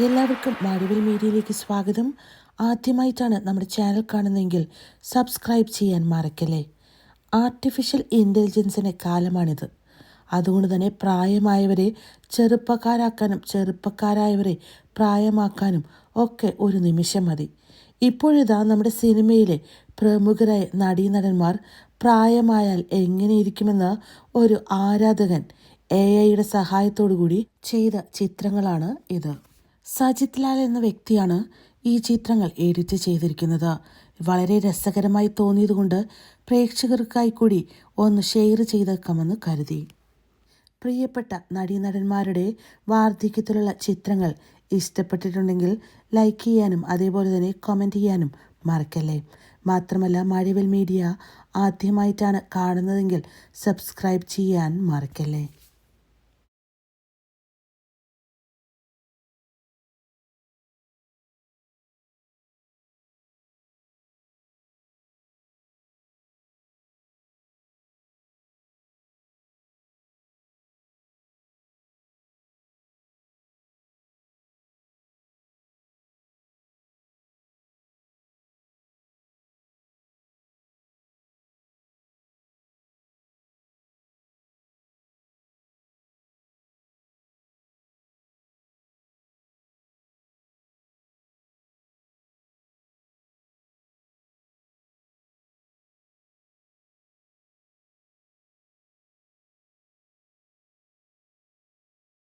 എല്ലാവർക്കും മഴവിൽ മീഡിയയിലേക്ക് സ്വാഗതം. ആദ്യമായിട്ടാണ് നമ്മുടെ ചാനൽ കാണുന്നതെങ്കിൽ സബ്സ്ക്രൈബ് ചെയ്യാൻ മറക്കല്ലേ. ആർട്ടിഫിഷ്യൽ ഇൻ്റലിജൻസിൻ്റെ കാലമാണിത്. അതുകൊണ്ട് തന്നെ പ്രായമായവരെ ചെറുപ്പക്കാരാക്കാനും ചെറുപ്പക്കാരായവരെ പ്രായമാക്കാനും ഒക്കെ ഒരു നിമിഷം മതി. ഇപ്പോഴിതാ നമ്മുടെ സിനിമയിലെ പ്രമുഖരായ നടീനടന്മാർ പ്രായമായാൽ എങ്ങനെയിരിക്കുമെന്ന് ഒരു ആരാധകൻ AI-യുടെ സഹായത്തോടു കൂടി ചെയ്ത ചിത്രങ്ങളാണ് ഇത്. സജിത് ലാൽ എന്ന വ്യക്തിയാണ് ഈ ചിത്രങ്ങൾ എഡിറ്റ് ചെയ്തിരിക്കുന്നത്. വളരെ രസകരമായി തോന്നിയതുകൊണ്ട് പ്രേക്ഷകർക്കായി കൂടി ഒന്ന് ഷെയർ ചെയ്തേക്കാമെന്ന് കരുതി. പ്രിയപ്പെട്ട നടീനടന്മാരുടെ വാർദ്ധക്യത്തിലുള്ള ചിത്രങ്ങൾ ഇഷ്ടപ്പെട്ടിട്ടുണ്ടെങ്കിൽ ലൈക്ക് ചെയ്യാനും അതേപോലെ തന്നെ കമൻറ്റ് ചെയ്യാനും മറക്കല്ലേ. മാത്രമല്ല മഴവിൽ മീഡിയ ആദ്യമായിട്ടാണ് കാണുന്നതെങ്കിൽ സബ്സ്ക്രൈബ് ചെയ്യാൻ മറക്കല്ലേ.